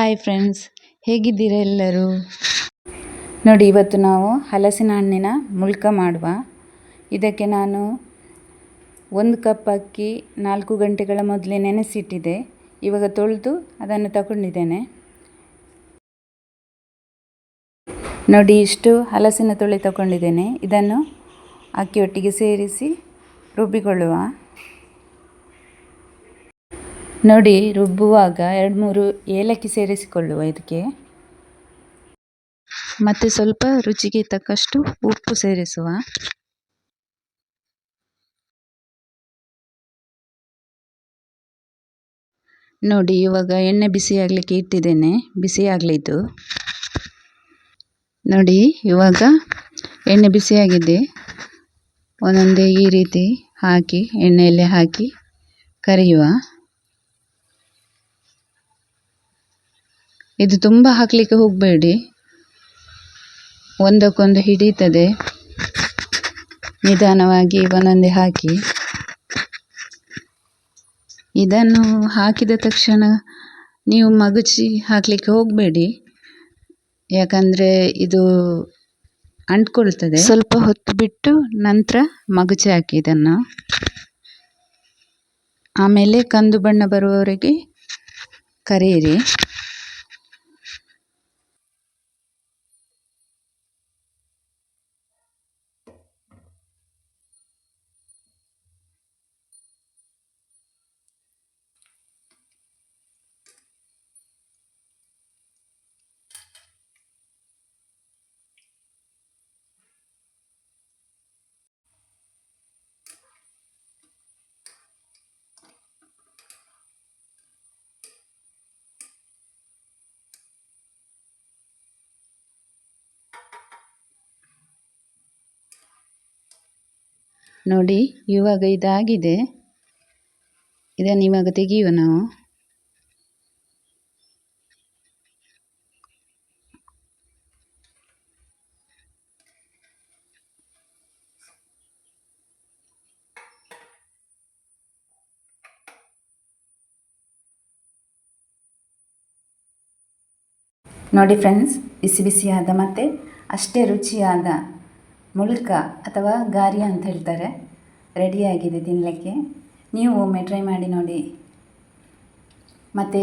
Hi friends, ಹೇಗಿದ್ದೀರಾ ಎಲ್ಲರೂ? ನೋಡಿ, ಇವತ್ತು ನಾವು ಹಲಸಿನ ಹಣ್ಣಿನ ಮುಳ್ಕ ಮಾಡುವ. ಇದಕ್ಕೆ ನಾನು 1 ಕಪ್ ಅಕ್ಕಿ 4 ಗಂಟೆಗಳ ಮೊದಲೇ ನೆನೆಸಿಟ್ಟಿದ್ದೆ. ಇವಾಗ ತೊಳೆದು ಅದನ್ನು ತಗೊಂಡಿದ್ದೇನೆ. ನೋಡಿ, ಇಷ್ಟು ಹಲಸಿನ ತೊಳೆ ತಗೊಂಡಿದ್ದೇನೆ. ಇದನ್ನು ಅಕ್ಕಿಯೊಟ್ಟಿಗೆ ಸೇರಿಸಿ ರುಬ್ಬಿಕೊಳ್ಳುವ. ನೋಡಿ, ರುಬ್ಬುವಾಗ 2-3 ಏಲಕ್ಕಿ ಸೇರಿಸಿಕೊಳ್ಳುವ ಇದಕ್ಕೆ. ಮತ್ತು ಸ್ವಲ್ಪ ರುಚಿಗೆ ತಕ್ಕಷ್ಟು ಉಪ್ಪು ಸೇರಿಸುವ. ನೋಡಿ, ಇವಾಗ ಎಣ್ಣೆ ಬಿಸಿಯಾಗಲಿಕ್ಕೆ ಇಟ್ಟಿದ್ದೇನೆ. ಬಿಸಿಯಾಗಲಿದ್ದು ನೋಡಿ, ಇವಾಗ ಎಣ್ಣೆ ಬಿಸಿಯಾಗಿದೆ. ಒಂದೊಂದೇ ಈ ರೀತಿ ಹಾಕಿ ಎಣ್ಣೆಯಲ್ಲಿ ಹಾಕಿ ಕರಿಯುವ. ಇದು ತುಂಬ ಹಾಕಲಿಕ್ಕೆ ಹೋಗಬೇಡಿ, ಒಂದಕ್ಕೊಂದು ಹಿಡಿತದೆ. ನಿಧಾನವಾಗಿ ಒಂದೊಂದೇ ಹಾಕಿ. ಇದನ್ನು ಹಾಕಿದ ತಕ್ಷಣ ನೀವು ಮಗುಚಿ ಹಾಕಲಿಕ್ಕೆ ಹೋಗಬೇಡಿ, ಯಾಕಂದರೆ ಇದು ಅಂಟ್ಕೊಳ್ತದೆ. ಸ್ವಲ್ಪ ಹೊತ್ತು ಬಿಟ್ಟು ನಂತರ ಮಗುಚಿ ಹಾಕಿ ಇದನ್ನು. ಆಮೇಲೆ ಕಂದು ಬಣ್ಣ ಬರುವವರೆಗೆ ಕರಿಯಿರಿ. ನೋಡಿ, ಇವಾಗ ಇದಾಗಿದೆ. ಇದನ್ನು ಇವಾಗ ತೆಗೆಯುವ ನಾವು. ನೋಡಿ ಫ್ರೆಂಡ್ಸ್, ಬಿಸಿ ಬಿಸಿಯಾದ ಮತ್ತು ಅಷ್ಟೇ ರುಚಿಯಾದ ಮುಳ್ಕ ಅಥವಾ ಗಾರಿ ಅಂತ ಹೇಳ್ತಾರೆ, ರೆಡಿಯಾಗಿದೆ ತಿನ್ನಲಿಕ್ಕೆ. ನೀವು ಒಮ್ಮೆ ಟ್ರೈ ಮಾಡಿ ನೋಡಿ. ಮತ್ತು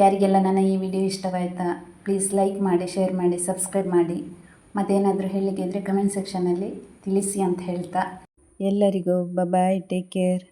ಯಾರಿಗೆಲ್ಲ ನನ್ನ ಈ ವಿಡಿಯೋ ಇಷ್ಟವಾಯಿತಾ, ಪ್ಲೀಸ್ ಲೈಕ್ ಮಾಡಿ, ಶೇರ್ ಮಾಡಿ, ಸಬ್ಸ್ಕ್ರೈಬ್ ಮಾಡಿ. ಮತ್ತೇನಾದರೂ ಹೇಳಲಿಕ್ಕೆ ಇದ್ದರೆ ಕಮೆಂಟ್ ಸೆಕ್ಷನಲ್ಲಿ ತಿಳಿಸಿ ಅಂತ ಹೇಳ್ತಾ ಎಲ್ಲರಿಗೂ ಬಾಯ್, ಟೇಕ್ ಕೇರ್.